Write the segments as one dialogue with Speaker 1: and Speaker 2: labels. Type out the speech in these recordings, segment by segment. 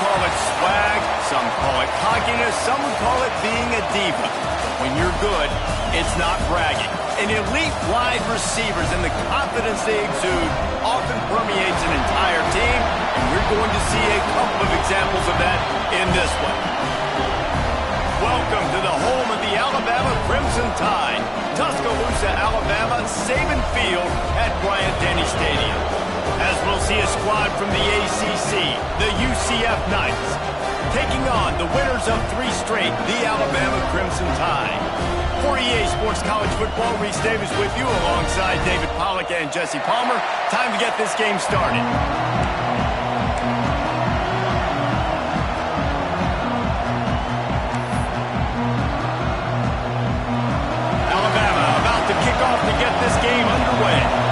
Speaker 1: call it swag, some call it cockiness, some would call it being a diva. But when you're good, it's not bragging. An elite wide receivers and the confidence they exude often permeates an entire team, and we're going to see a couple of examples of that in this one. Welcome to the home of the Alabama Crimson Tide, Tuscaloosa, Alabama, Saban Field at Bryant-Denny Stadium. As we'll see a squad from the ACC, the UCF Knights, taking on the winners of 3 straight, the Alabama Crimson Tide. For EA Sports College Football, Reese Davis with you alongside David Pollack and Jesse Palmer. Time to get this game started. Alabama about to kick off to get this game underway.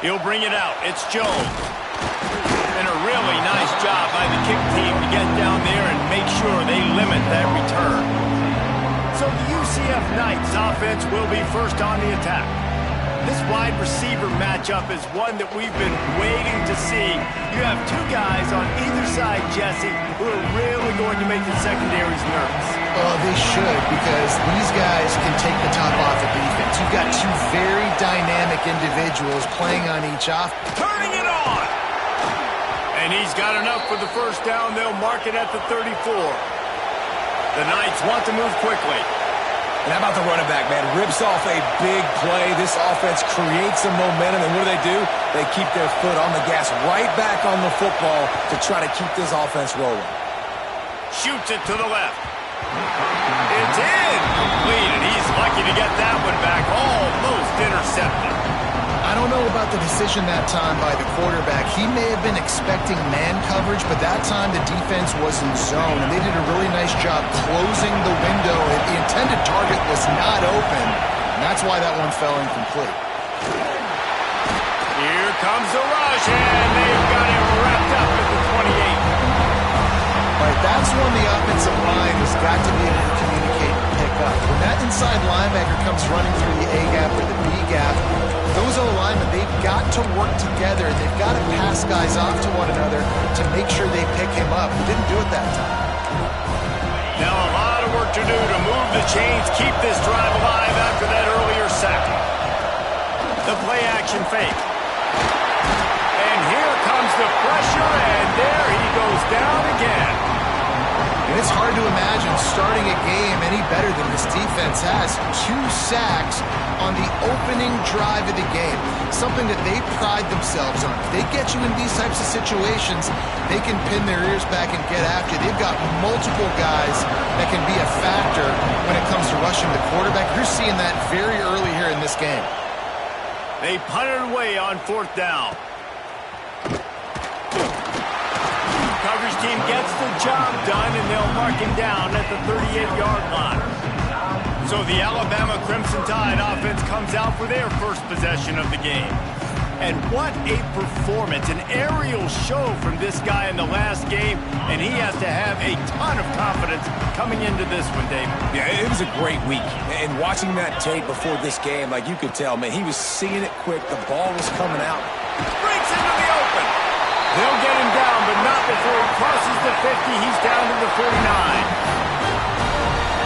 Speaker 1: He'll bring it out. It's Jones. And a really nice job by the kick team to get down there and make sure they limit that return. So the UCF Knights offense will be first on the attack. This wide receiver matchup is one that we've been waiting to see. You have 2 guys on either side, Jesse, who are really going to make the secondaries nervous.
Speaker 2: Well, they should, because these guys can take the top off the defense. You've got 2 very dynamic individuals playing on each off.
Speaker 1: Turning it on! And he's got enough for the first down. They'll mark it at the 34. The Knights want to move quickly.
Speaker 3: And how about the running back, man? Rips off a big play. This offense creates some momentum, and what do? They keep their foot on the gas right back on the football to try to keep this offense rolling.
Speaker 1: Shoots it to the left. It's incomplete, and he's lucky to get that one back. Almost intercepted.
Speaker 2: I don't know about the decision that time by the quarterback. He may have been expecting man coverage, but that time the defense was in zone, and they did a really nice job closing the window. The intended target was not open, and that's why that one fell incomplete.
Speaker 1: Here comes the rush, and they've got him wrapped up at the 28.
Speaker 2: Right, that's when the offensive line has got to be able to communicate and pick up. When that inside linebacker comes running through the A gap or the B gap, those O-linemen, they've got to work together. They've got to pass guys off to one another to make sure they pick him up. He didn't do it that time.
Speaker 1: Now a lot of work to do to move the chains, keep this drive alive after that earlier sack. The play action fake. And here comes the pressure, and there he goes down again.
Speaker 2: And it's hard to imagine starting a game any better than this defense has. 2 sacks on the opening drive of the game, something that they pride themselves on. If they get you in these types of situations, they can pin their ears back and get after you. They've got multiple guys that can be a factor when it comes to rushing the quarterback. You're seeing that very early here in this game.
Speaker 1: They punt it away on 4th down. Coverage team gets the job done, and they'll mark him down at the 38-yard line. So the Alabama Crimson Tide offense comes out for their first possession of the game. And what a performance, an aerial show from this guy in the last game, and he has to have a ton of confidence coming into this one, Dave.
Speaker 3: Yeah, it was a great week. And watching that tape before this game, like you could tell, man, he was seeing it quick. The ball was coming out.
Speaker 1: Breaks into the open. They'll get him down, but not before he crosses the 50. He's down to the 49.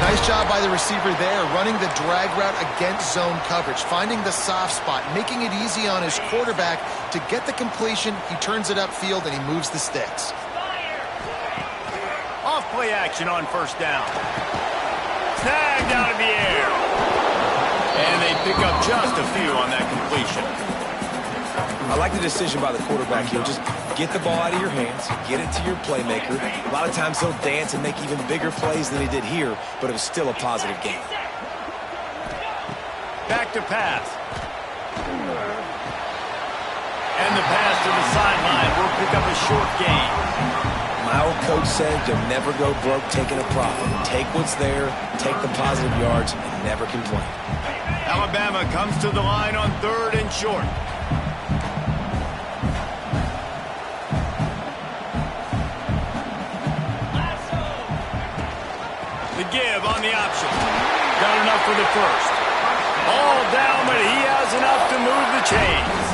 Speaker 2: Nice job by the receiver there, running the drag route against zone coverage, finding the soft spot, making it easy on his quarterback to get the completion. He turns it upfield, and he moves the sticks.
Speaker 1: Off play action on 1st down. Snagged out of the air. And they pick up just a few on that completion.
Speaker 3: I like the decision by the quarterback here. Just get the ball out of your hands, get it to your playmaker. A lot of times he'll dance and make even bigger plays than he did here, but it was still a positive game.
Speaker 1: Back to pass. And the pass to the sideline will pick up a short gain.
Speaker 3: My old coach said you'll never go broke taking a profit. Take what's there, take the positive yards, and never complain.
Speaker 1: Alabama comes to the line on 3rd and short. on the option. Got enough for the first. All down, but he has enough to move the chains.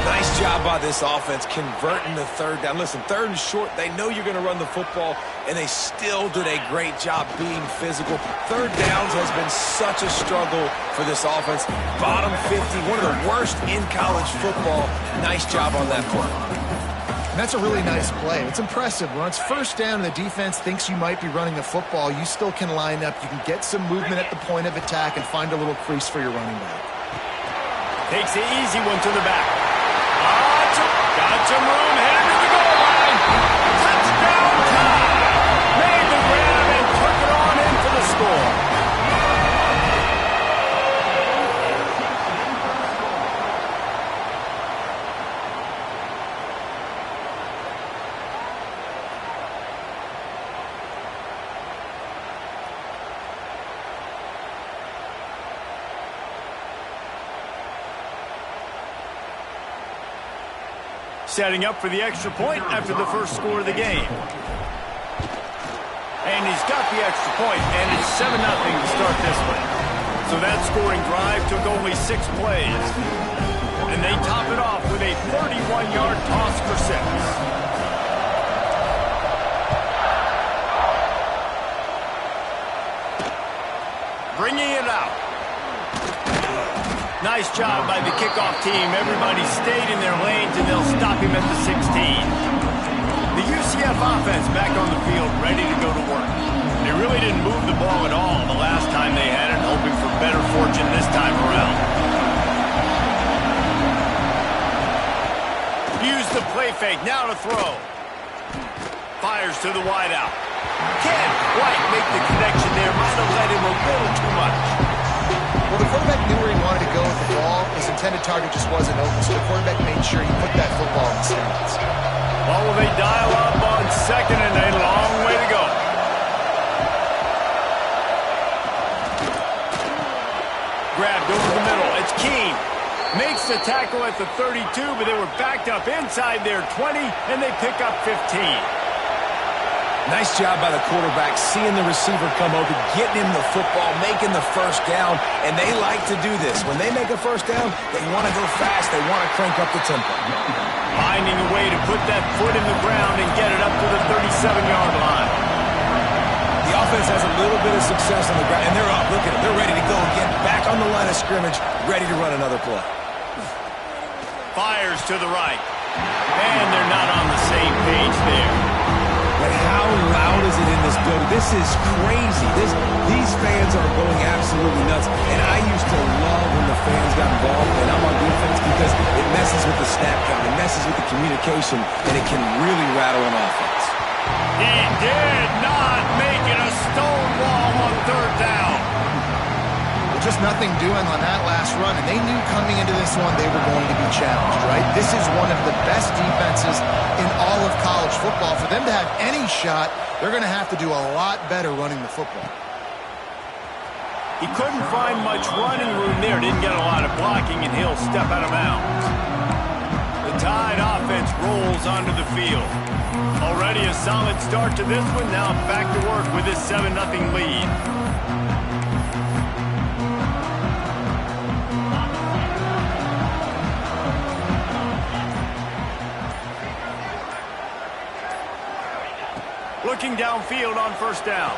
Speaker 3: Nice job by this offense converting the third down. Listen, third and short, they know you're going to run the football, and they still did a great job being physical. Third downs has been such a struggle for this offense. Bottom 50, one of the worst in college football. Nice job on that play.
Speaker 2: And that's a really nice play. It's impressive. When it's first down and the defense thinks you might be running the football, you still can line up. You can get some movement at the point of attack and find a little crease for your running back.
Speaker 1: Takes the easy one to the back. Got some room, headed to the goal line. Touchdown time! Made the grab and took it on in for the score. Setting up for the extra point after the first score of the game. And he's got the extra point, and it's 7-0 to start this one. So that scoring drive took only 6 plays. And they top it off with a 31-yard toss for 6. Bringing it out. Nice job by the kickoff team. Everybody stayed in their lanes, and they'll stop him at the 16. The UCF offense back on the field, ready to go to work. They really didn't move the ball at all the last time they had it, hoping for better fortune this time around. Use the play fake, now to throw. Fires to the wideout. Can't quite make the connection there. Might have led him a little too much.
Speaker 2: Well, the quarterback knew where he wanted to go with the ball. His intended target just wasn't open, so the quarterback made sure he put that football in the stands.
Speaker 1: Well, will they dial up on second, and a long way to go. Grabbed over the middle. It's Keene. Makes the tackle at the 32, but they were backed up inside their 20, and they pick up 15.
Speaker 3: Nice job by the quarterback, seeing the receiver come open, getting him the football, making the first down, and they like to do this. When they make a first down, they want to go fast. They want to crank up the tempo.
Speaker 1: Finding a way to put that foot in the ground and get it up to the 37-yard line.
Speaker 3: The offense has a little bit of success on the ground, and they're up. Look at it. They're ready to go again. Back on the line of scrimmage, ready to run another play.
Speaker 1: Fires to the right. And they're not on the same page there.
Speaker 3: But how loud is it in this building? This is crazy. These fans are going absolutely nuts. And I used to love when the fans got involved, and I'm on defense, because it messes with the snap count. It messes with the communication, and it can really rattle an offense.
Speaker 1: He did not make it a stone wall on third down.
Speaker 2: Just nothing doing on that last run, and they knew coming into this one they were going to be challenged, right? This is one of the best defenses in all of college football. For them to have any shot, they're going to have to do a lot better running the football.
Speaker 1: He couldn't find much running room there, didn't get a lot of blocking, and he'll step out of bounds. The Tide offense rolls onto the field. Already a solid start to this one, now back to work with this 7-0 lead. Looking downfield on first down.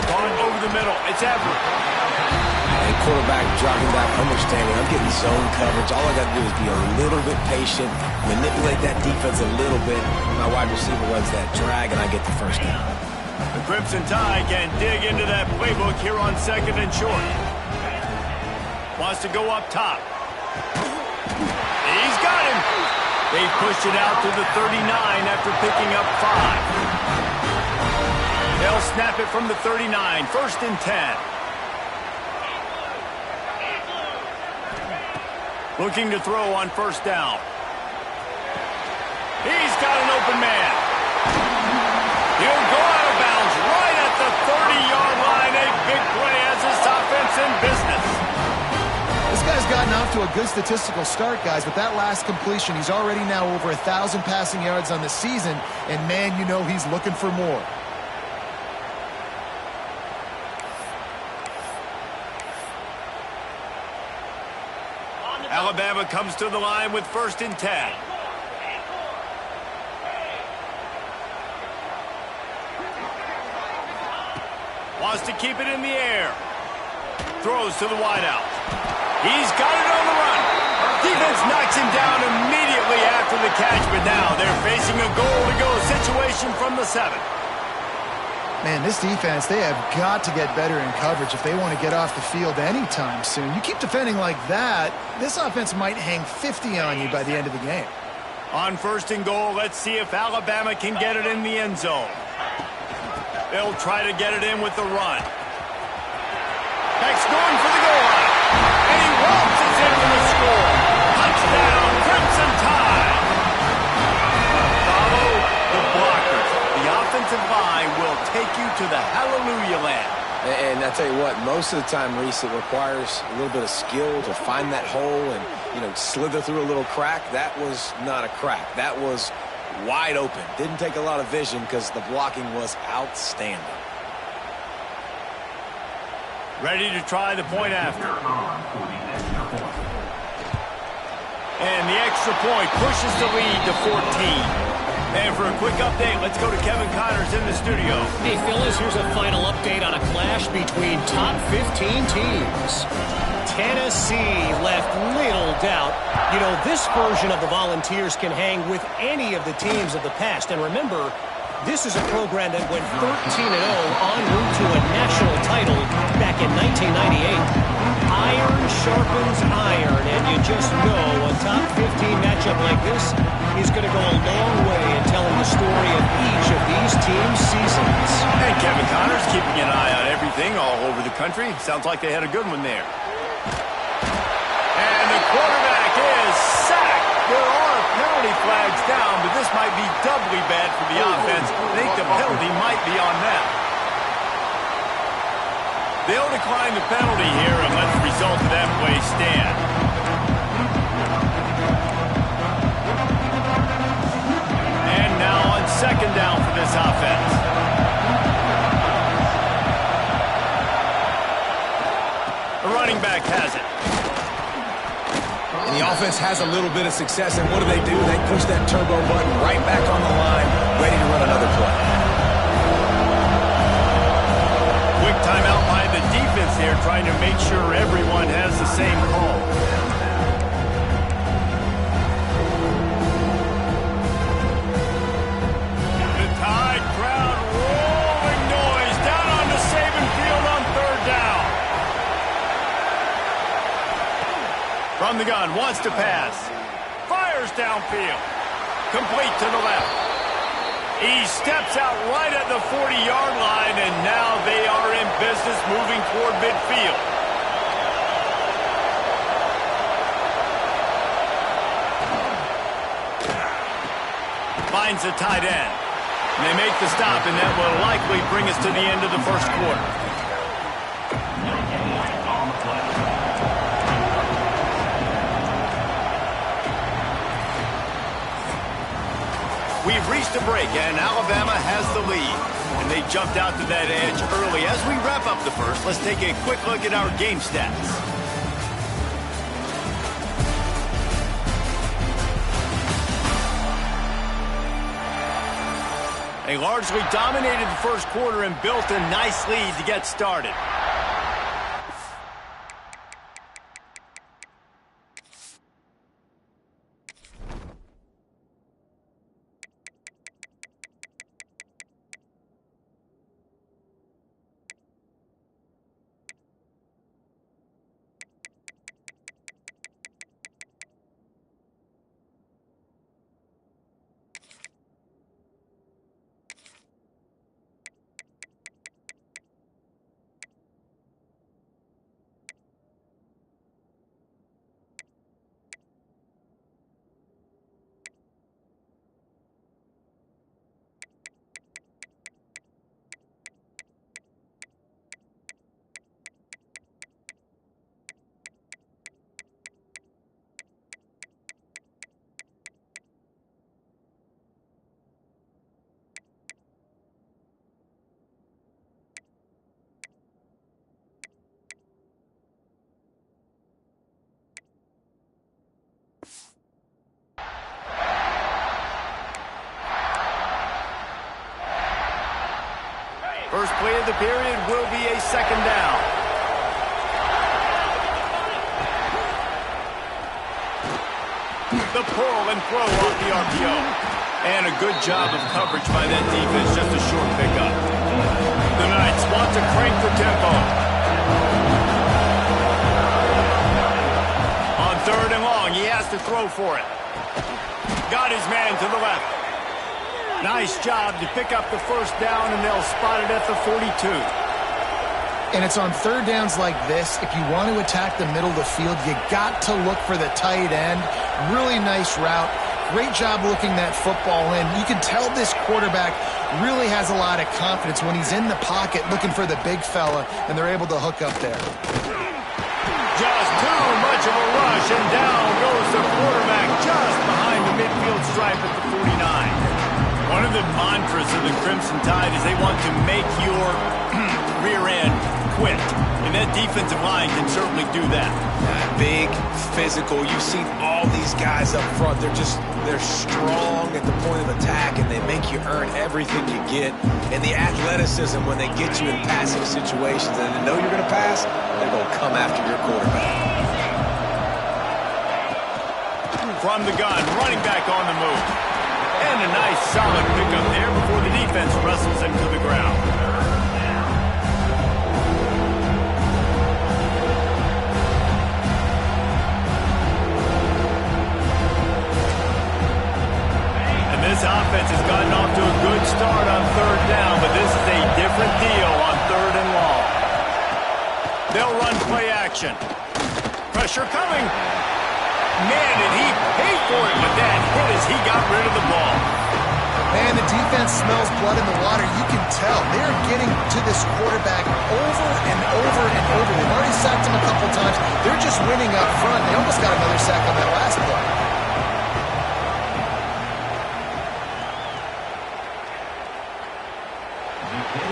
Speaker 1: Gone over the middle. It's Everett.
Speaker 3: And quarterback dropping back, understanding I'm getting zone coverage. All I got to do is be a little bit patient, manipulate that defense a little bit. My wide receiver runs that drag, and I get the first down.
Speaker 1: The Crimson Tide can dig into that playbook here on second and short. Wants to go up top. He's got him. They push it out to the 39 after picking up 5. They'll snap it from the 39, first and 10. Looking to throw on first down. He's got an open man. He'll go out of bounds right at the 30-yard line. A big play as this offense in business.
Speaker 2: This guy's gotten off to a good statistical start, guys, but that last completion, he's already now over 1,000 passing yards on the season, and man, you know he's looking for more.
Speaker 1: Alabama comes to the line with 1st and 10. Wants to keep it in the air. Throws to the wideout. He's got it on the run. Defense knocks him down immediately after the catch, but now they're facing a goal-to-go situation from the 7.
Speaker 2: Man, this defense, they have got to get better in coverage if they want to get off the field anytime soon. You keep defending like that, this offense might hang 50 on you by the end of the game.
Speaker 1: On 1st and goal, let's see if Alabama can get it in the end zone. They'll try to get it in with the run. Heck's going for the goal line. And he waltzes in for the score. Touchdown, Crimson Tide. Follow the blockers. The offensive line will take you to the hallelujah land.
Speaker 3: And I tell you what, most of the time, Reese, it requires a little bit of skill to find that hole and, slither through a little crack. That was not a crack. That was wide open. Didn't take a lot of vision because the blocking was outstanding.
Speaker 1: Ready to try the point after. And the extra point pushes the lead to 14. And for a quick update, let's go to Kevin Connors in the studio.
Speaker 4: Hey, Phyllis, here's a final update on a clash between top 15 teams. Tennessee left little doubt. This version of the Volunteers can hang with any of the teams of the past. And remember, this is a program that went 13-0 en route to a national title back in 1998. Iron sharpens iron, and you just know a top 15 matchup like this is going to go a long way in telling the story of each of these teams' seasons.
Speaker 1: And Kevin Connors keeping an eye on everything all over the country. Sounds like they had a good one there. And the quarterback is sacked. There are penalty flags down, but this might be doubly bad for the offense. I think the penalty might be on them. They'll decline the penalty here and let the result of that play stand. And now on 2nd down for this offense. The running back has it.
Speaker 3: And the offense has a little bit of success, and what do? They push that turbo button right back on the line, ready to run another play.
Speaker 1: Quick timeout by the defense here, trying to make sure everyone has the same call. The Tide crowd rolling noise down on the Saban field on 3rd down. From the gun, wants to pass. Fires downfield. Complete to the left. He steps out right at the 40-yard line, and now they are in business moving toward midfield. Finds the tight end. And they make the stop, and that will likely bring us to the end of the 1st quarter. We've reached a break, and Alabama has the lead. And they jumped out to that edge early. As we wrap up the 1st, let's take a quick look at our game stats. They largely dominated the 1st quarter and built a nice lead to get started. First play of the period will be a second down. The pull and throw off the RPO. And a good job of coverage by that defense, just a short pickup. The Knights want to crank the tempo. On third and long, he has to throw for it. Got his man to the left. Nice job to pick up the first down, and they'll spot it at the 42.
Speaker 2: And it's on third downs like this, if you want to attack the middle of the field, you got to look for the tight end. Really nice route. Great job looking that football in. You can tell this quarterback really has a lot of confidence when he's in the pocket looking for the big fella, and they're able to hook up there.
Speaker 1: Just too much of a rush, and down goes the quarterback just behind the midfield stripe at the 49. One of the mantras of the Crimson Tide is they want to make your rear end quit. And that defensive line can certainly do that.
Speaker 3: Big, physical. You've seen all these guys up front. They're strong at the point of attack, and they make you earn everything you get. And the athleticism, when they get you in passing situations and they know you're going to pass, they're going to come after your quarterback.
Speaker 1: From the gun, running back on the move. And a nice solid pickup there before the defense wrestles him to the ground. And this offense has gotten off to a good start on third down, but this is a different deal on third and long. They'll run play action. Pressure coming. Man, did he pay for it with that hit as he got rid of the ball.
Speaker 2: Man, the defense smells blood in the water. You can tell. They're getting to this quarterback over and over and over. They've already sacked him a couple times. They're just winning up front. They almost got another sack on that last play.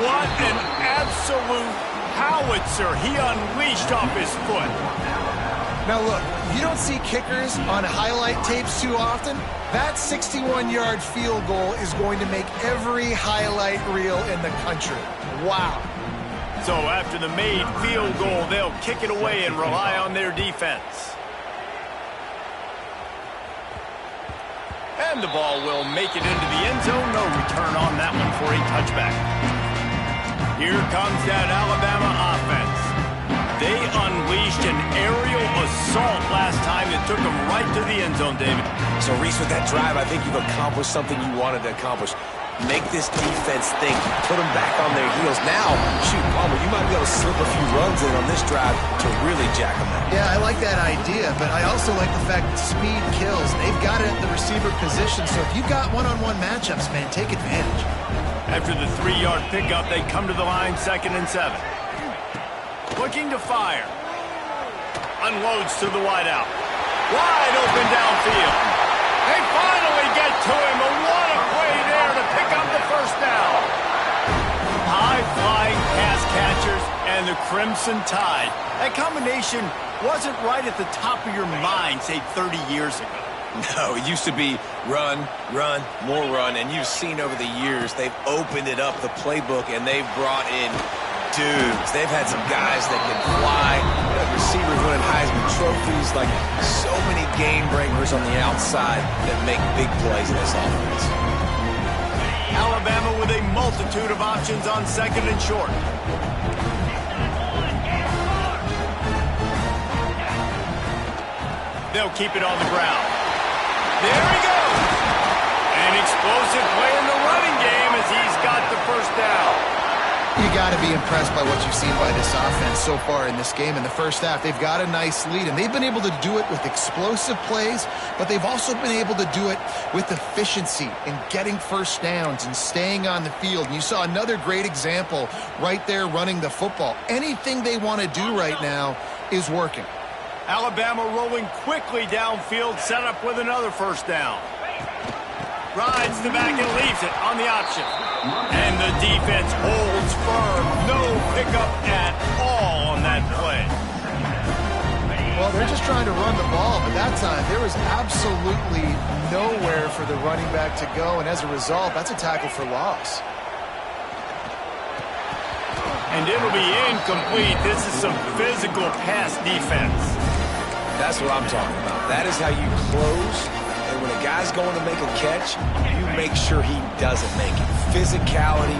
Speaker 1: What an absolute howitzer he unleashed off his foot.
Speaker 2: Now look, you don't see kickers on highlight tapes too often. That 61-yard field goal is going to make every highlight reel in the country. Wow.
Speaker 1: So after the made field goal, they'll kick it away and rely on their defense. And the ball will make it into the end zone. No return on that one for a touchback. Here comes that Alabama offense. They unleashed an aerial assault last time that took them right to the end zone, David.
Speaker 3: So, Reese, with that drive, I think you've accomplished something you wanted to accomplish. Make this defense think. Put them back on their heels. Now, shoot, Palmer, you might be able to slip a few runs in on this drive to really jack them up.
Speaker 2: Yeah, I like that idea, but I also like the fact that speed kills. They've got it at the receiver position, so if you've got one-on-one matchups, man, take advantage.
Speaker 1: After the 3-yard pickup, they come to the line, 2nd and 7. Looking to fire. Unloads to the wideout. Wide open downfield. They finally get to him. But what a play there to pick up the first down. High-flying pass catchers and the Crimson Tide. That combination wasn't right at the top of your mind, say, 30 years ago.
Speaker 3: No, it used to be run, run, more run, and you've seen over the years they've opened it up, the playbook, and they've brought in dudes. They've had some guys that can fly, receivers winning Heisman trophies, like so many game breakers on the outside that make big plays in this offense.
Speaker 1: Alabama with a multitude of options on 2nd and short. They'll keep it on the ground. There he goes. An explosive play in the running game as he's got the first down.
Speaker 2: You got to be impressed by what you've seen by this offense so far in this game. In the first half, they've got a nice lead, and they've been able to do it with explosive plays, but they've also been able to do it with efficiency and getting first downs and staying on the field. And you saw another great example right there running the football. Anything they want to do right now is working.
Speaker 1: Alabama rolling quickly downfield, set up with another first down. Rides the back and leaves it on the option. And the defense holds firm. No pickup at all on that play.
Speaker 2: Well, they're just trying to run the ball, but that time there was absolutely nowhere for the running back to go, and as a result, that's a tackle for loss.
Speaker 1: And it'll be incomplete. This is some physical pass defense.
Speaker 3: That's what I'm talking about. That is how you close. And when a guy's going to make a catch, you make sure he doesn't make it. Physicality,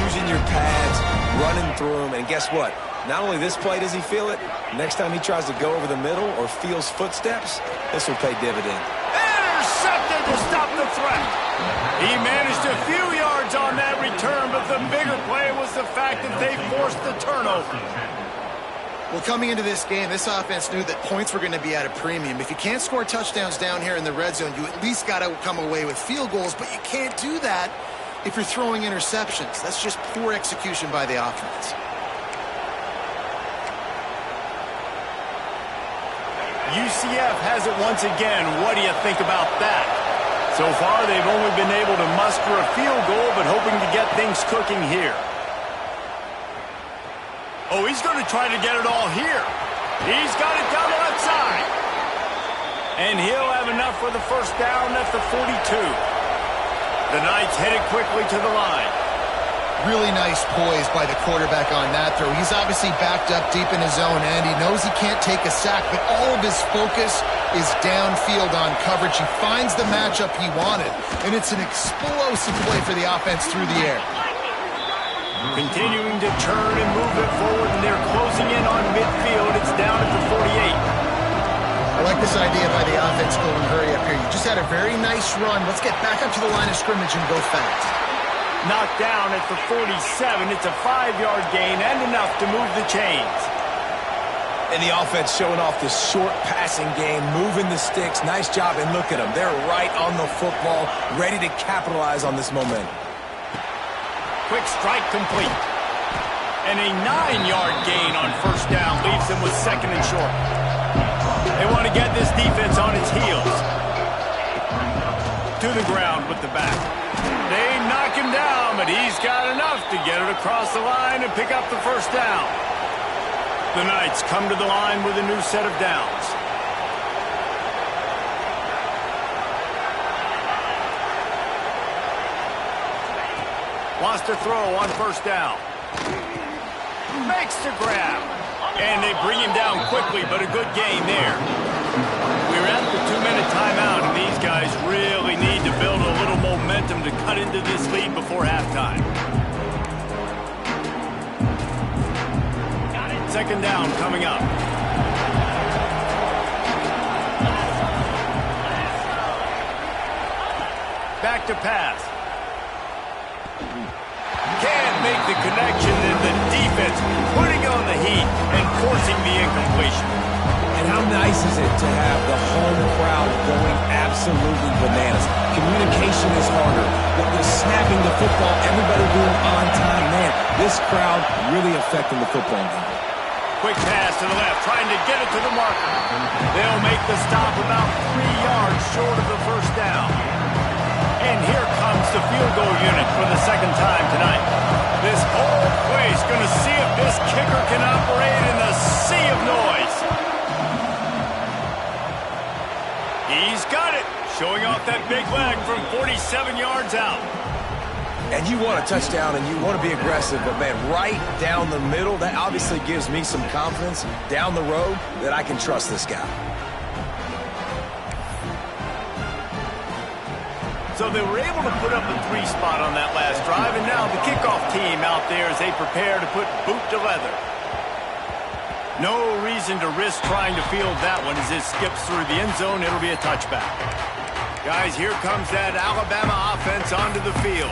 Speaker 3: using your pads, running through them. And guess what? Not only this play does he feel it, next time he tries to go over the middle or feels footsteps, this will pay dividend.
Speaker 1: Intercepted to stop the threat. He managed a few yards on that return, but the bigger play was the fact that they forced the turnover.
Speaker 2: Well, coming into this game, this offense knew that points were going to be at a premium. If you can't score touchdowns down here in the red zone, you at least got to come away with field goals, but you can't do that if you're throwing interceptions. That's just poor execution by the offense.
Speaker 1: UCF has it once again. What do you think about that? So far, they've only been able to muster a field goal, but hoping to get things cooking here. Oh, he's going to try to get it all here. He's got it down the left side. And he'll have enough for the first down at the 42. The Knights headed quickly to the line.
Speaker 2: Really nice poise by the quarterback on that throw. He's obviously backed up deep in his own end. He knows he can't take a sack, but all of his focus is downfield on coverage. He finds the matchup he wanted, and it's an explosive play for the offense through the air.
Speaker 1: Continuing to turn and move it forward, and they're closing in on midfield. It's down at the 48.
Speaker 2: I like this idea by the offense going hurry up here. You just had a very nice run. Let's get back up to the line of scrimmage and go fast.
Speaker 1: Knocked down at the 47. It's a 5-yard gain and enough to move the chains.
Speaker 3: And the offense showing off the short passing game, moving the sticks. Nice job, and look at them. They're right on the football, ready to capitalize on this momentum.
Speaker 1: Quick strike complete. And a 9-yard gain on first down leaves them with second and short. They want to get this defense on its heels. To the ground with the back. They knock him down, but he's got enough to get it across the line and pick up the first down. The Knights come to the line with a new set of downs. Wants to throw on first down. Makes the grab. And they bring him down quickly, but a good gain there. We're at the 2-minute timeout, and these guys really need to build a little momentum to cut into this lead before halftime. Second down coming up. Back to pass. Can't make the connection, and the defense putting on the heat and forcing the incompletion.
Speaker 3: And how nice is it to have the home crowd going absolutely bananas? Communication is harder. The snapping the football, everybody being on time. Man, this crowd really affecting the football game.
Speaker 1: Quick pass to the left, trying to get it to the marker. They'll make the stop about 3 yards short of the first down. And here comes the field goal unit for the second time tonight. This whole place going to see if this kicker can operate in the sea of noise. He's got it, showing off that big leg from 47 yards out.
Speaker 3: And you want a touchdown and you want to be aggressive, but man, right down the middle, that obviously gives me some confidence down the road that I can trust this guy.
Speaker 1: So they were able to put up a 3 spot on that last drive, and now the kickoff team out there as they prepare to put boot to leather. No reason to risk trying to field that one as it skips through the end zone. It'll be a touchback. Guys, here comes that Alabama offense onto the field.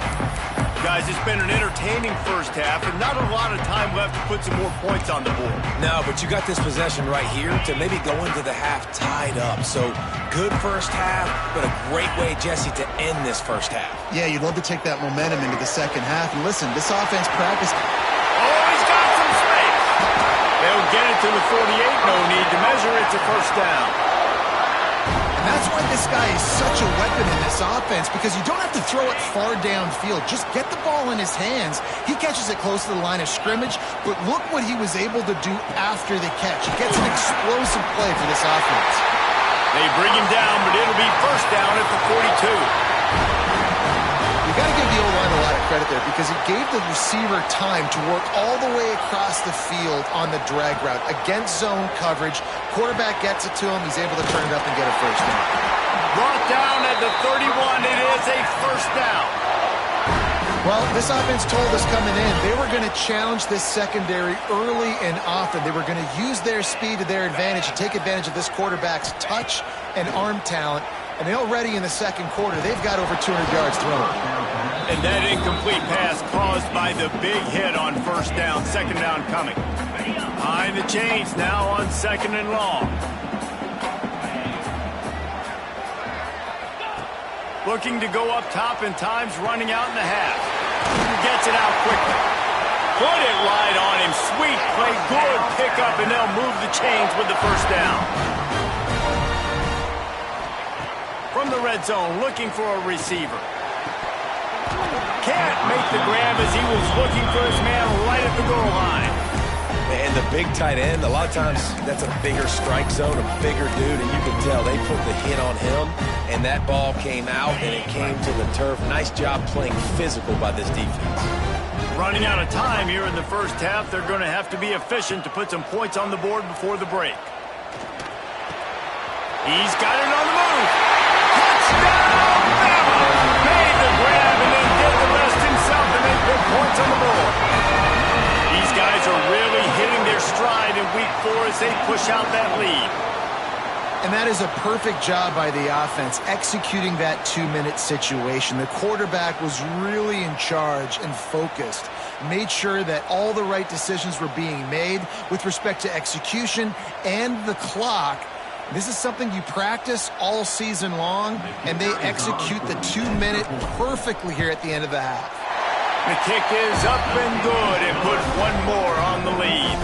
Speaker 1: Guys, it's been an entertaining first half and not a lot of time left to put some more points on the board.
Speaker 3: No, but you got this possession right here to maybe go into the half tied up. So good first half, but a great way, Jesse, to end this first half.
Speaker 2: Yeah, you'd love to take that momentum into the second half. And listen, this offense practiced.
Speaker 1: Oh, he's got some space. They'll get it to the 48. No need to measure. It's a first down.
Speaker 2: That's why this guy is such a weapon in this offense, because you don't have to throw it far downfield. Just get the ball in his hands. He catches it close to the line of scrimmage, but look what he was able to do after the catch. He gets an explosive play for this offense.
Speaker 1: They bring him down, but it'll be first down at the 42.
Speaker 2: You got to give the O-line a lot of credit credit there because he gave the receiver time to work all the way across the field on the drag route against zone coverage. Quarterback gets it to him. He's able to turn it up and get a first down.
Speaker 1: Brought down at the 31. It is a first down.
Speaker 2: Well, this offense told us coming in they were going to challenge this secondary early and often. They were going to use their speed to their advantage and take advantage of this quarterback's touch and arm talent. And already in the second quarter, they've got over 200 yards thrown.
Speaker 1: And that incomplete pass caused by the big hit on first down. Second down coming. Behind the chains now on second and long. Looking to go up top in times, running out in the half. Gets it out quickly. Put it right on him. Sweet play, good pickup, and they'll move the chains with the first down. From the red zone, looking for a receiver. Can't make the grab as he was looking for his man right at the goal line.
Speaker 3: And the big tight end, a lot of times that's a bigger strike zone, a bigger dude, and you can tell they put the hit on him, and that ball came out, and it came to the turf. Nice job playing physical by this defense.
Speaker 1: Running out of time here in the first half, they're going to have to be efficient to put some points on the board before the break. He's got it on the move. Touchdown, Bama! Made the grab and then did the rest himself, and they put points on the board. These guys are really hitting their stride in week 4 as they push out that lead.
Speaker 2: And that is a perfect job by the offense, executing that 2-minute situation. The quarterback was really in charge and focused, made sure that all the right decisions were being made with respect to execution and the clock. This is something you practice all season long, and they execute the 2-minute perfectly here at the end of the half.
Speaker 1: The kick is up and good and put one more on the lead.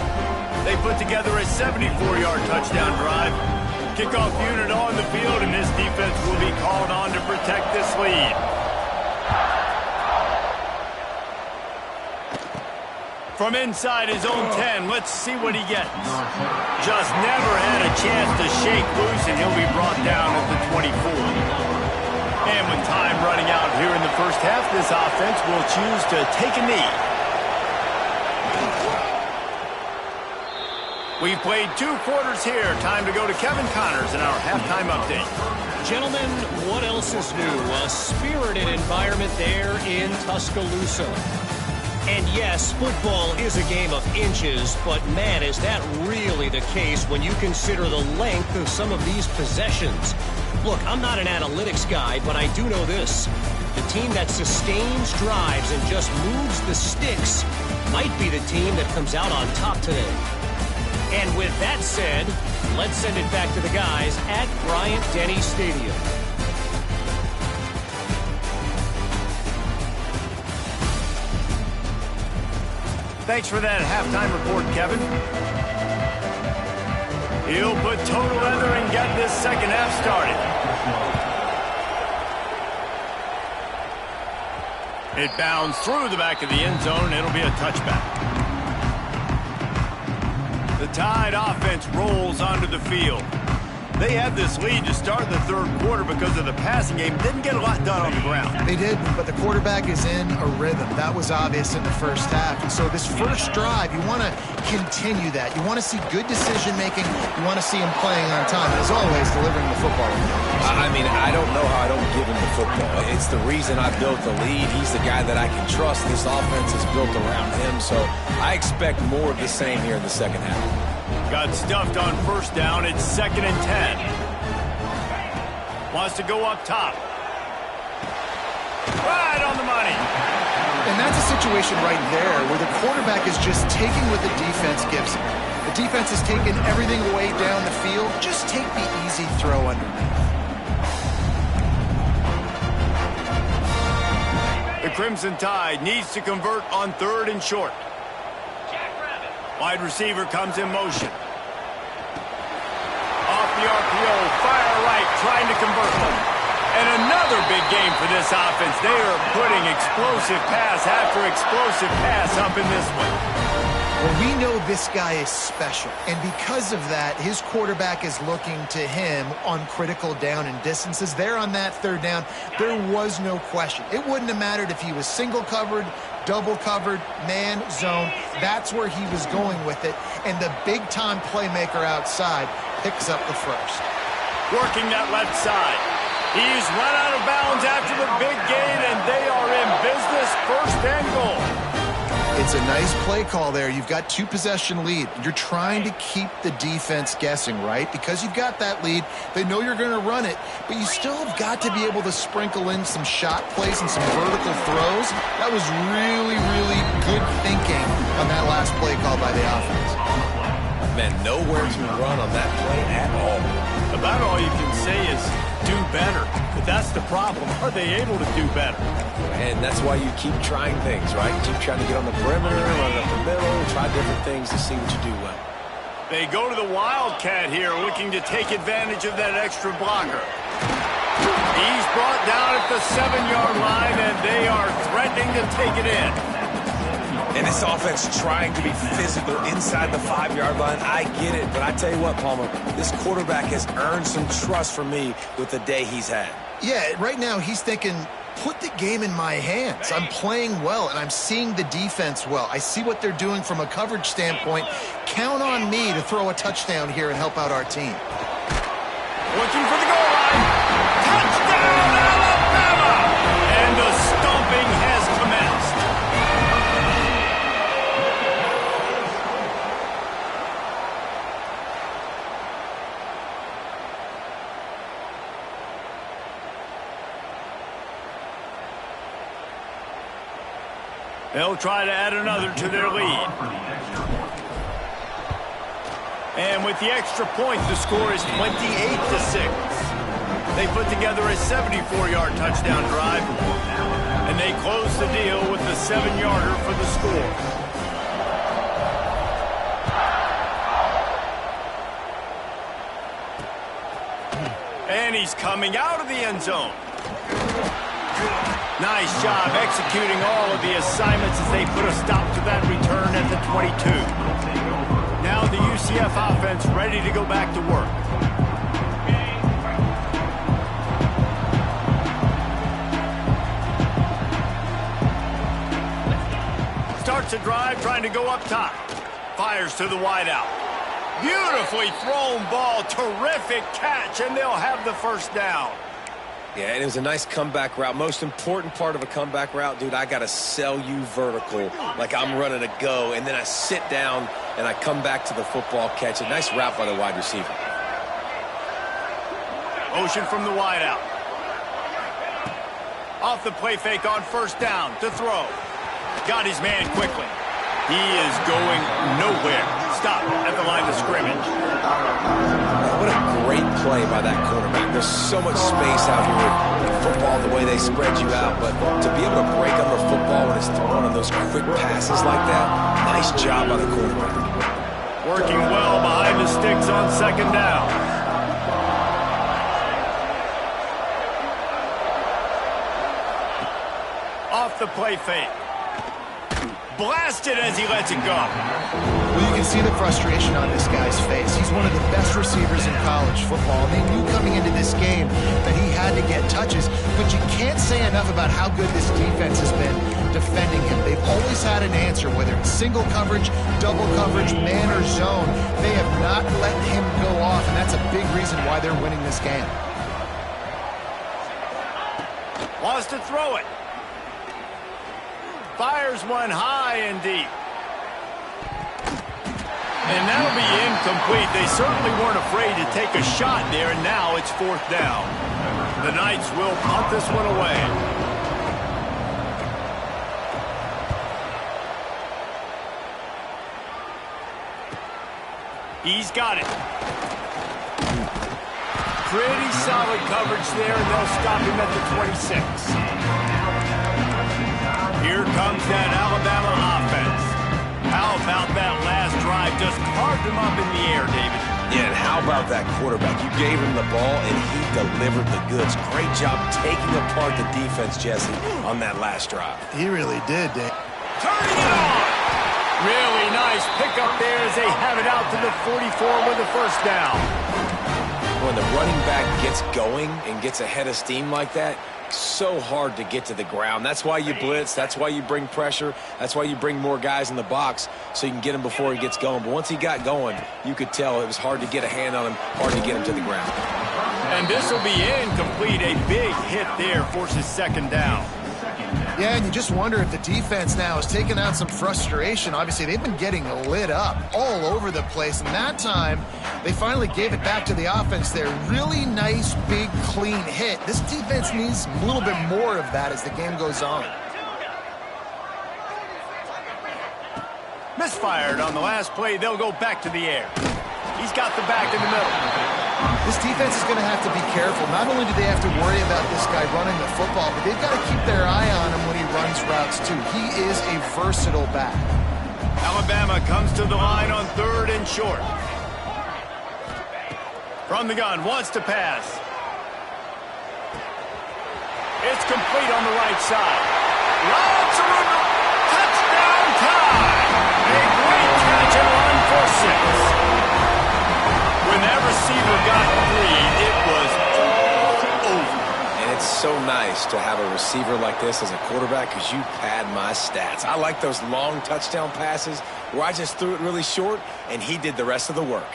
Speaker 1: They put together a 74-yard touchdown drive. Kickoff unit on the field, and this defense will be called on to protect this lead. From inside his own 10, let's see what he gets. Just never had a chance to shake loose, and he'll be brought down at the 24. And with time running out here in the first half, this offense will choose to take a knee. We've played 2 quarters here. Time to go to Kevin Connors in our halftime update.
Speaker 4: Gentlemen, what else is new? A spirited environment there in Tuscaloosa. And yes, football is a game of inches, but man, is that really the case when you consider the length of some of these possessions. Look, I'm not an analytics guy, but I do know this. The team that sustains drives and just moves the sticks might be the team that comes out on top today. And with that said, let's send it back to the guys at Bryant-Denny Stadium.
Speaker 1: Thanks for that halftime report, Kevin. He'll put total leather and get this second half started. It bounds through the back of the end zone, and it'll be a touchback. The Tide offense rolls onto the field. They had this lead to start the third quarter because of the passing game. Didn't get a lot done on the ground.
Speaker 2: They did, but the quarterback is in a rhythm. That was obvious in the first half. And so this first drive, you want to continue that. You want to see good decision-making. You want to see him playing on time. And as always, delivering the football.
Speaker 3: I mean, I don't know how I don't give him the football. It's the reason I built the lead. He's the guy that I can trust. This offense is built around him, so I expect more of the same here in the second half.
Speaker 1: Got stuffed on first down. It's 2nd and 10. Wants to go up top. Right on the money.
Speaker 2: And that's a situation right there where the quarterback is just taking what the defense gives him. The defense has taken everything away down the field. Just take the easy throw underneath.
Speaker 1: The Crimson Tide needs to convert on 3rd and short. Wide receiver comes in motion. Off the RPO, fire right, trying to convert them. And another big game for this offense. They are putting explosive pass after explosive pass up in this one.
Speaker 2: Well, we know this guy is special, and because of that, his quarterback is looking to him on critical down and distances. There on that third down, there was no question. It wouldn't have mattered if he was single covered, double covered, man, zone. That's where he was going with it, and the big-time playmaker outside picks up the first.
Speaker 1: Working that left side. He's run out of bounds after the big gain, and they are in business, first and goal.
Speaker 2: It's a nice play call there. You've got 2-possession lead. You're trying to keep the defense guessing, right? Because you've got that lead, they know you're going to run it, but you still have got to be able to sprinkle in some shot plays and some vertical throws. That was really, really good thinking on that last play call by the offense.
Speaker 3: Man, nowhere to run on that play at all.
Speaker 1: About all you can say is do better. But that's the problem. Are they able to do better?
Speaker 3: And that's why you keep trying things, right? Keep trying to get on the perimeter, run up the middle, try different things to see what you do well.
Speaker 1: They go to the Wildcat here, looking to take advantage of that extra blocker. He's brought down at the 7-yard line, and they are threatening to take it in.
Speaker 3: And this offense trying to be physical inside the 5-yard line. I get it, but I tell you what, Palmer, this quarterback has earned some trust from me with the day he's had.
Speaker 2: Yeah, right now he's thinking, put the game in my hands. I'm playing well, and I'm seeing the defense well. I see what they're doing from a coverage standpoint. Count on me to throw a touchdown here and help out our team.
Speaker 1: Looking for the goal line. Touchdown, Alabama! And the stomping has commenced. They'll try to add another to their lead. And with the extra point, the score is 28-6. They put together a 74-yard touchdown drive, and they close the deal with the 7-yarder for the score. And he's coming out of the end zone. Nice job executing all of the assignments as they put a stop to that return at the 22. Now the UCF offense ready to go back to work. Starts a drive trying to go up top. Fires to the wideout. Beautifully thrown ball. Terrific catch, and they'll have the first down.
Speaker 3: Yeah, and it was a nice comeback route. Most important part of a comeback route, dude, I got to sell you vertical like I'm running a go, and then I sit down and I come back to the football catch. A nice route by the wide receiver.
Speaker 1: Motion from the wideout. Off the play fake on first down to throw. Got his man quickly. He is going nowhere. Stop at the line of scrimmage.
Speaker 3: What a great play by that quarterback. There's so much space out here in football, the way they spread you out, but to be able to break on the football when it's thrown on those quick passes like that, nice job by the quarterback.
Speaker 1: Working well behind the sticks on second down. Off the play fake. Blasted as he lets it go.
Speaker 2: Well, you can see the frustration on this guy's face. He's one of the best receivers in college football. They knew coming into this game that he had to get touches, but you can't say enough about how good this defense has been defending him. They've always had an answer, whether it's single coverage, double coverage, man or zone. They have not let him go off, and that's a big reason why they're winning this game.
Speaker 1: Wants to throw it. Fires one high and deep. And that'll be incomplete. They certainly weren't afraid to take a shot there, and now it's fourth down. The Knights will punt this one away. He's got it. Pretty solid coverage there, and they'll stop him at the 26. Here comes that Alabama offense. How about that last drive? Just carved him up in the air, David.
Speaker 3: Yeah, and how about that quarterback? You gave him the ball, and he delivered the goods. Great job taking apart the defense, Jesse, on that last drive.
Speaker 2: He really did, Dave.
Speaker 1: Turning it on. Really nice pickup there as they have it out to the 44 with a first down.
Speaker 3: When the running back gets going and gets ahead of steam like that, so hard to get to the ground. That's why you blitz. That's why you bring pressure. That's why you bring more guys in the box so you can get him before he gets going. But once he got going, you could tell it was hard to get a hand on him, hard to get him to the ground.
Speaker 1: And this will be incomplete. A big hit there forces second down.
Speaker 2: Yeah, and you just wonder if the defense now is taking out some frustration. Obviously, they've been getting lit up all over the place, and that time they finally gave it back to the offense there. Really nice, big, clean hit. This defense needs a little bit more of that as the game goes on.
Speaker 1: Misfired on the last play. They'll go back to the air. He's got the back in the middle.
Speaker 2: This defense is going to have to be careful. Not only do they have to worry about this guy running the football, but they've got to keep their eye on him when he runs routes too. He is a versatile back.
Speaker 1: Alabama comes to the line on 3rd and short. From the gun, wants to pass. It's complete on the right side. Lots of room. Touchdown time. A great catch and run for 6. When that receiver got free, it was all over.
Speaker 3: And it's so nice to have a receiver like this as a quarterback because you pad my stats. I like those long touchdown passes where I just threw it really short and he did the rest of the work.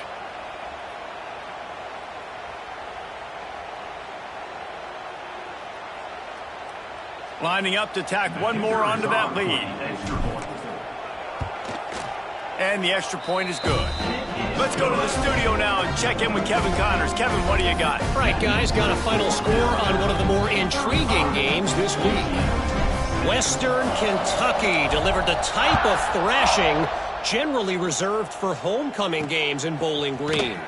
Speaker 1: Lining up to tack one more onto that lead. And the extra point is good. Let's go to the studio now and check in with Kevin Connors. Kevin, what do you got?
Speaker 4: All right, guys, got a final score on one of the more intriguing games this week. Western Kentucky delivered the type of thrashing generally reserved for homecoming games in Bowling Green.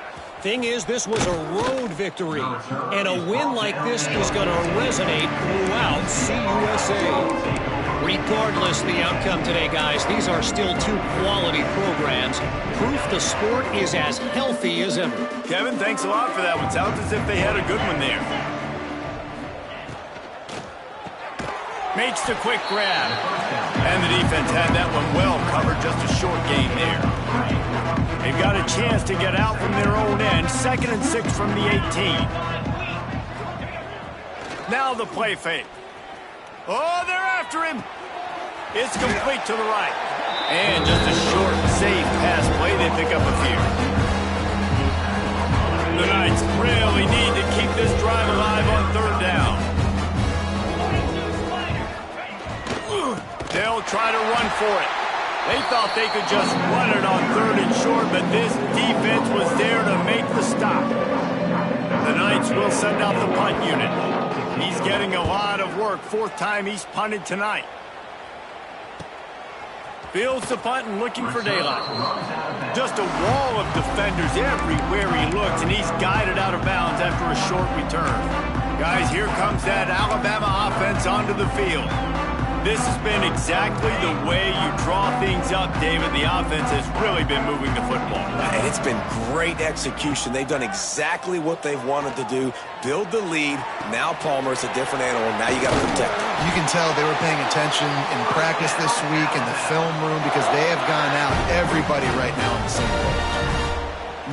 Speaker 4: Thing is, this was a road victory, and a win like this is going to resonate throughout CUSA. Regardless the outcome today, guys, these are still two quality programs. Proof the sport is as healthy as ever.
Speaker 1: Kevin, thanks a lot for that one. Sounds as if they had a good one there. Makes the quick grab. And the defense had that one well covered. Just a short gain there. They've got a chance to get out from their own end. 2nd and 6 from the 18. Now the play fake. Oh, they're after him. It's complete to the right. And just a short, safe pass play. They pick up a few. The Knights really need to keep this drive alive on 3rd down. They'll try to run for it. They thought they could just run it on 3rd and short, but this defense was there to make the stop. The Knights will send out the punt unit. He's getting a lot of work. 4th time he's punted tonight. Fields the punt and looking for daylight. Just a wall of defenders everywhere he looks, and he's guided out of bounds after a short return. Guys, here comes that Alabama offense onto the field. This has been exactly the way you draw things up, David. The offense has really been moving the football.
Speaker 3: And it's been great execution. They've done exactly what they've wanted to do. Build the lead. Now Palmer's a different animal. Now you got to protect him.
Speaker 2: You can tell they were paying attention in practice this week in the film room because they have gone out everybody right now on the same page.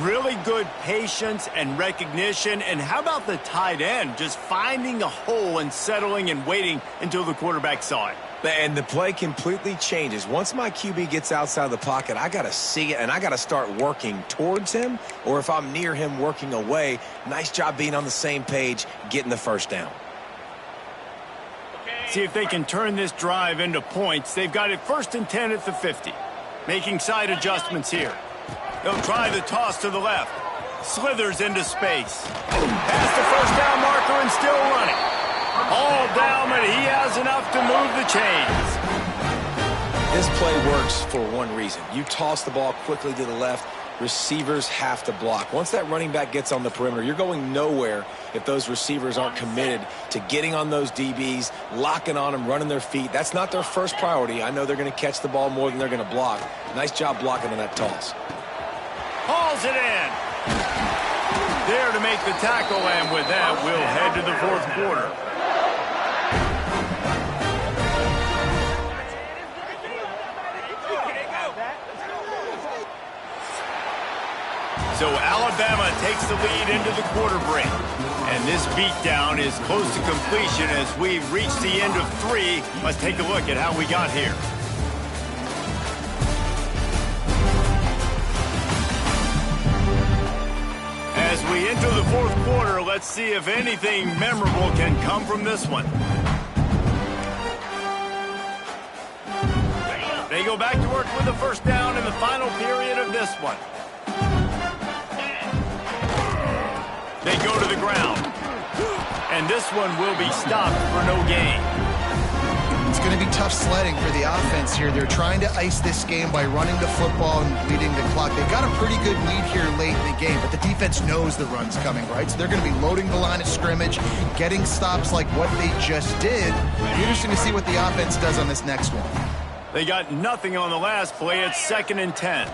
Speaker 1: Really good patience and recognition. And how about the tight end just finding a hole and settling and waiting until the quarterback saw it?
Speaker 3: And the play completely changes. Once my QB gets outside the pocket, I got to see it, and I got to start working towards him, or if I'm near him, working away. Nice job being on the same page, getting the first down.
Speaker 1: See if they can turn this drive into points. They've got it 1st and 10 at the 50. Making side adjustments here. They'll try the toss to the left. Slithers into space. Past the first down marker and still running. All down, but he has enough to move the chains.
Speaker 3: This play works for one reason. You toss the ball quickly to the left. Receivers have to block. Once that running back gets on the perimeter, you're going nowhere if those receivers aren't committed to getting on those DBs, locking on them, running their feet. That's not their first priority. I know they're going to catch the ball more than they're going to block. Nice job blocking on that toss.
Speaker 1: Hauls it in. There to make the tackle, and with that, we'll head to the 4th quarter. So Alabama takes the lead into the quarter break. And this beatdown is close to completion as we reach the end of 3. Let's take a look at how we got here. As we enter the fourth quarter, let's see if anything memorable can come from this one. They go back to work with the first down in the final period of this one. They go to the ground. And this one will be stopped for no gain.
Speaker 2: It's going to be tough sledding for the offense here. They're trying to ice this game by running the football and leading the clock. They've got a pretty good lead here late in the game, but the defense knows the run's coming, right? So they're going to be loading the line of scrimmage, getting stops like what they just did. Interesting to see what the offense does on this next one.
Speaker 1: They got nothing on the last play. It's 2nd and 10.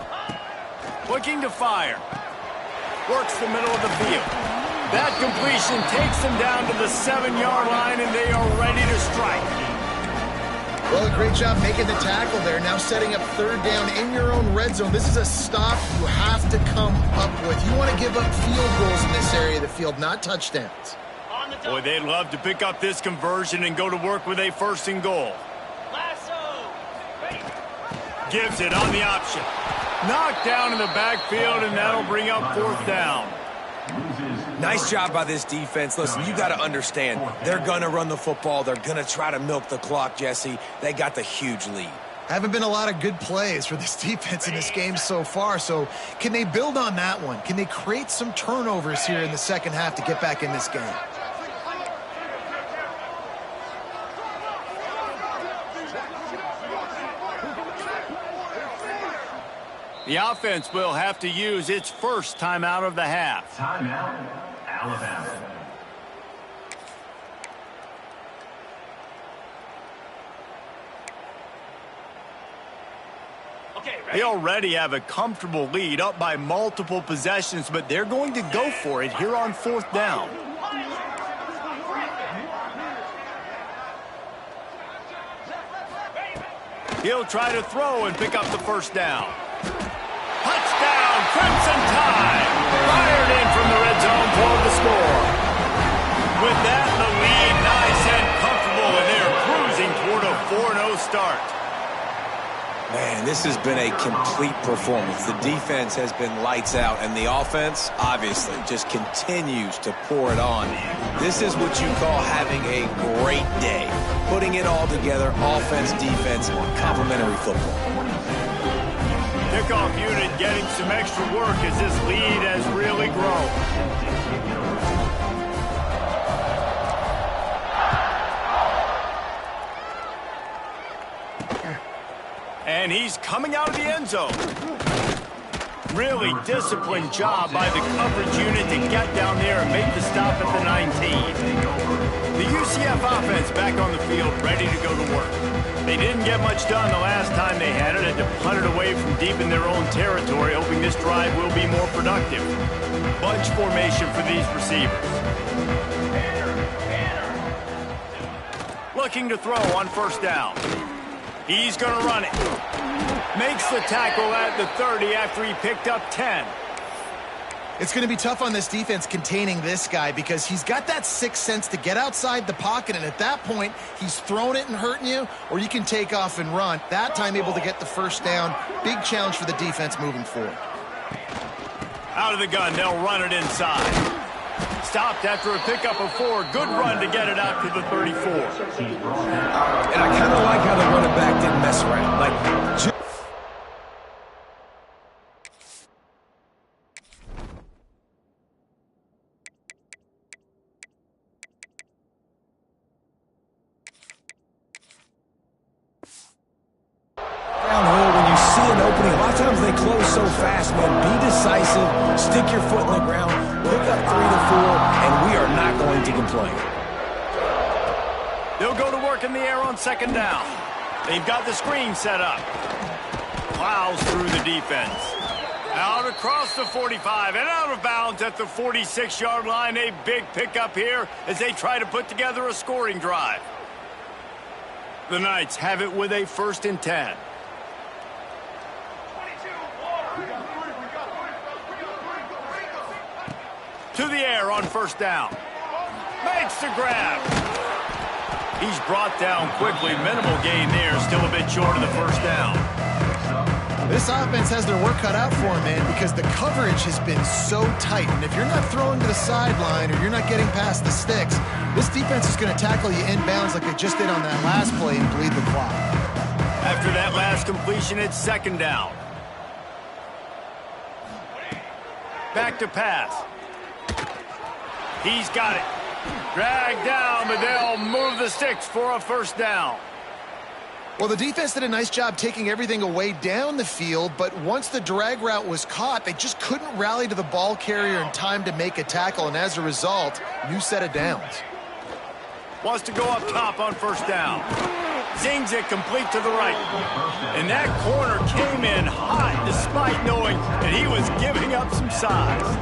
Speaker 1: Looking to fire. Works the middle of the field. That completion takes them down to the 7-yard line, and they are ready to strike.
Speaker 2: Well, a great job making the tackle there. Now setting up 3rd down in your own red zone. This is a stop you have to come up with. You want to give up field goals in this area of the field, not touchdowns.
Speaker 1: Boy, they'd love to pick up this conversion and go to work with a 1st and goal. Gives it on the option. Knocked down in the backfield, and that'll bring up 4th down.
Speaker 3: Nice job by this defense. Listen, you got to understand, they're going to run the football. They're going to try to milk the clock, Jesse. They got the huge lead.
Speaker 2: Haven't been a lot of good plays for this defense in this game so far, so can they build on that one? Can they create some turnovers here in the second half to get back in this game?
Speaker 1: The offense will have to use its first timeout of the half.
Speaker 5: Timeout, Alabama.
Speaker 1: They already have a comfortable lead, up by multiple possessions, but they're going to go for it here on 4th down. He'll try to throw and pick up the 1st down. Touchdown, Crimson Tide! Fired in from the red zone toward the score. With that, the lead nice and comfortable, and they're cruising toward a 4-0 start.
Speaker 3: Man, this has been a complete performance. The defense has been lights out, and the offense, obviously, just continues to pour it on. This is what you call having a great day. Putting it all together, offense, defense, complementary football.
Speaker 1: Kickoff unit getting some extra work as this lead has really grown. And he's coming out of the end zone. Really disciplined job by the coverage unit to get down there and make the stop at the 19. The UCF offense back on the field, ready to go to work. They didn't get much done the last time they had it to punt it away from deep in their own territory, hoping this drive will be more productive. Bunch formation for these receivers. Looking to throw on 1st down. He's going to run it. Makes the tackle at the 30 after he picked up 10.
Speaker 2: It's going to be tough on this defense containing this guy because he's got that sixth sense to get outside the pocket, and at that point, he's throwing it and hurting you, or you can take off and run. That time able to get the 1st down. Big challenge for the defense moving forward.
Speaker 1: Out of the gun, they'll run it inside. Stopped after a pickup of 4. Good run to get it out to the 34.
Speaker 3: And I kind of like how the running back didn't mess around. Downhill, when you see an opening, a lot of times they close so fast, man. Be decisive, stick your foot in the ground, pick up 3 to 4, and we are not going to complain.
Speaker 1: They'll go to work in the air on 2nd down. They've got the screen set up. Plows through the defense. Out across the 45 and out of bounds at the 46-yard line. A big pickup here as they try to put together a scoring drive. The Knights have it with a 1st and 10. To the air on first down. Makes the grab. He's brought down quickly. Minimal gain there. Still a bit short of the first down.
Speaker 2: This offense has their work cut out for them, man, because the coverage has been so tight. And if you're not throwing to the sideline or you're not getting past the sticks, this defense is going to tackle you inbounds like they just did on that last play and bleed the clock.
Speaker 1: After that last completion, it's second down. Back to pass. He's got it. Dragged down, but they'll move the sticks for a first down.
Speaker 2: Well, the defense did a nice job taking everything away down the field, but once the drag route was caught, they just couldn't rally to the ball carrier in time to make a tackle, and as a result, new set of downs.
Speaker 1: Wants to go up top on first down. Zings it complete to the right. And that corner came in hot despite knowing that he was giving up some size.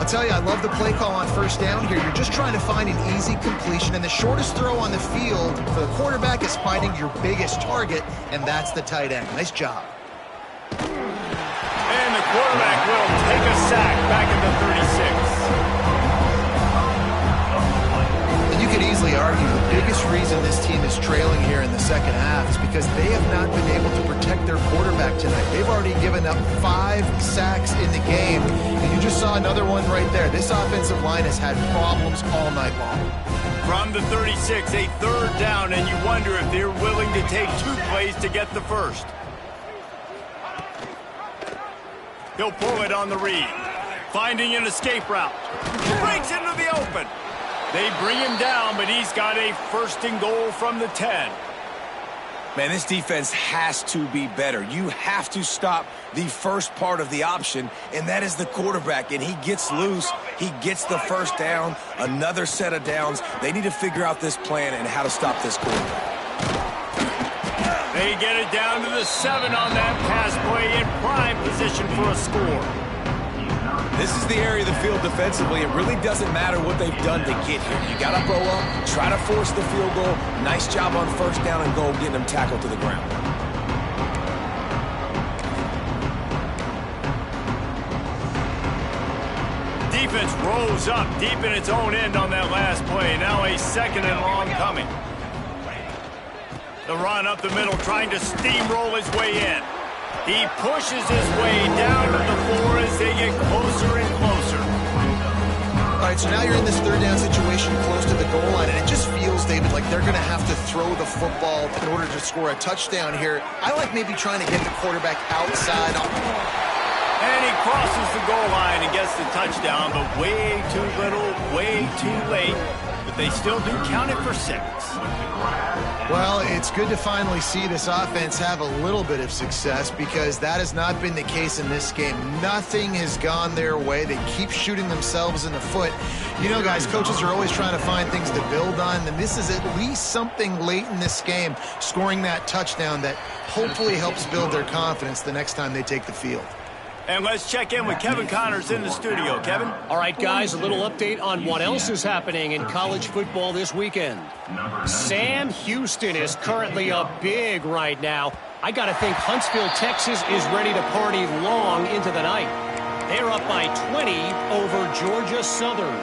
Speaker 2: I'll tell you, I love the play call on first down here. You're just trying to find an easy completion, and the shortest throw on the field for the quarterback is finding your biggest target, and that's the tight end. Nice job.
Speaker 1: And the quarterback will take a sack back at the 36.
Speaker 2: And you could easily argue the biggest reason this team is trailing here in the second half is because they have not been able to protect their quarterback tonight. They've already given up 5 sacks in the game, and you just saw another one right there. This offensive line has had problems all night long.
Speaker 1: From the 36, a third down, and you wonder if they're willing to take 2 plays to get the first. He'll pull it on the read. Finding an escape route. Breaks into the open. They bring him down, but he's got a first and goal from the 10.
Speaker 3: Man, this defense has to be better. You have to stop the first part of the option, and that is the quarterback. And he gets loose. He gets the first down, another set of downs. They need to figure out this plan and how to stop this quarterback.
Speaker 1: They get it down to the 7 on that pass play in prime position for a score.
Speaker 3: This is the area of the field defensively. It really doesn't matter what they've done to get here. You got to blow up, try to force the field goal. Nice job on first down and goal, getting them tackled to the ground.
Speaker 1: Defense rose up deep in its own end on that last play. Now a second and long coming. The run up the middle, trying to steamroll his way in. He pushes his way down to the floor as they get closer and closer.
Speaker 2: All right, so now you're in this third down situation close to the goal line, and it just feels, David, like they're going to have to throw the football in order to score a touchdown here. I like maybe trying to get the quarterback outside.
Speaker 1: And he crosses the goal line and gets the touchdown, but way too little, way too late. But they still do count it for 6.
Speaker 2: Well, it's good to finally see this offense have a little bit of success because that has not been the case in this game. Nothing has gone their way. They keep shooting themselves in the foot. You know, guys, coaches are always trying to find things to build on, and this is at least something late in this game, scoring that touchdown that hopefully helps build their confidence the next time they take the field.
Speaker 1: And let's check in with Kevin Connors in the studio. Kevin?
Speaker 4: All right, guys, a little update on what else is happening in college football this weekend. Sam Houston is currently up big right now. I got to think Huntsville, Texas is ready to party long into the night. They're up by 20 over Georgia Southern.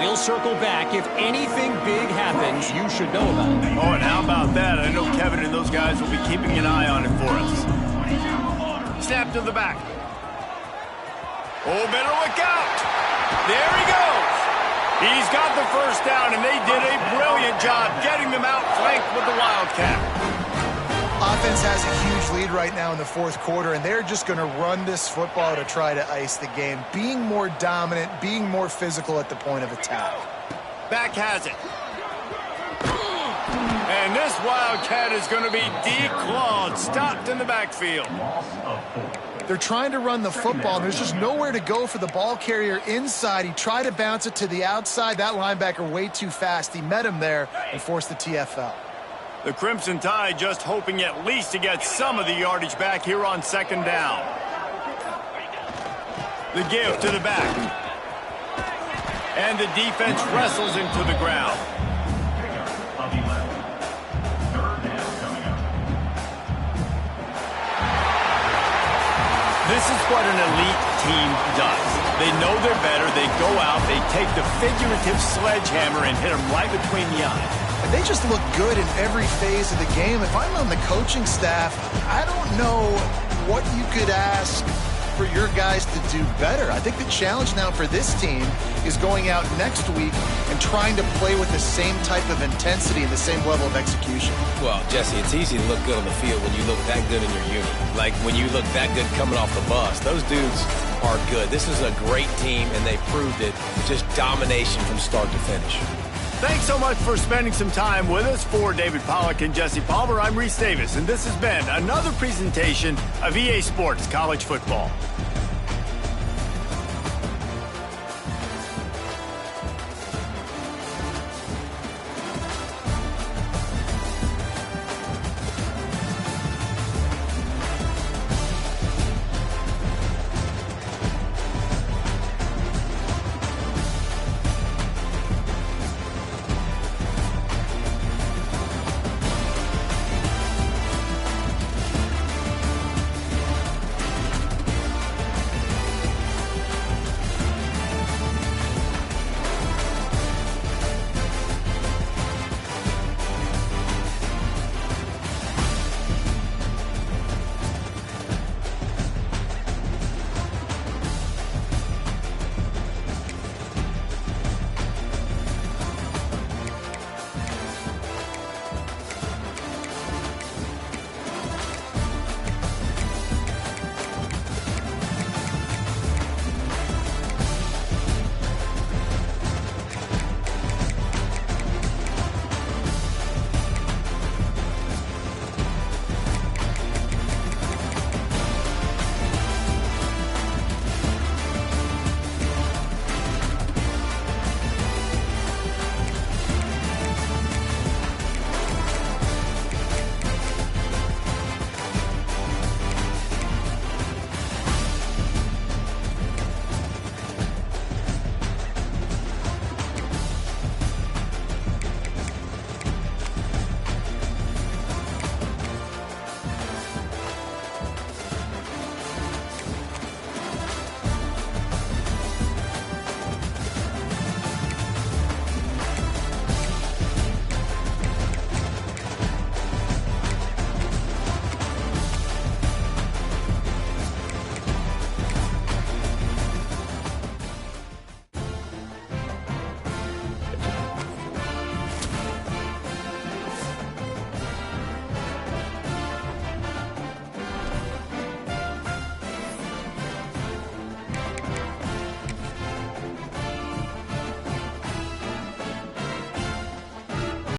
Speaker 4: We'll circle back. If anything big happens, you should know about it.
Speaker 1: Oh, and how about that? I know Kevin and those guys will be keeping an eye on it for us. Snap to the back. Oh, better look out. There he goes. He's got the first down, and they did a brilliant job getting them out flanked with the Wildcat.
Speaker 2: Offense has a huge lead right now in the fourth quarter, and they're just going to run this football to try to ice the game, being more dominant, being more physical at the point of attack.
Speaker 1: Back has it. And this Wildcat is going to be declawed, stopped in the backfield.
Speaker 2: They're trying to run the football, and there's just nowhere to go for the ball carrier inside. He tried to bounce it to the outside. That linebacker way too fast. He met him there and forced the TFL.
Speaker 1: The Crimson Tide just hoping at least to get some of the yardage back here on second down. The give to the back. And the defense wrestles into the ground. This is what an elite team does. They know they're better. They go out, they take the figurative sledgehammer and hit them right between the eyes.
Speaker 2: And they just look good in every phase of the game. If I'm on the coaching staff, I don't know what you could ask for your guys to do better. I think the challenge now for this team is going out next week and trying to play with the same type of intensity and the same level of execution.
Speaker 3: Well, Jesse, it's easy to look good on the field when you look that good in your unit. Like when you look that good coming off the bus. Those dudes are good. This is a great team, and they proved it. Just domination from start to finish.
Speaker 1: Thanks so much for spending some time with us. For David Pollack and Jesse Palmer, I'm Reese Davis, and this has been another presentation of EA Sports College Football.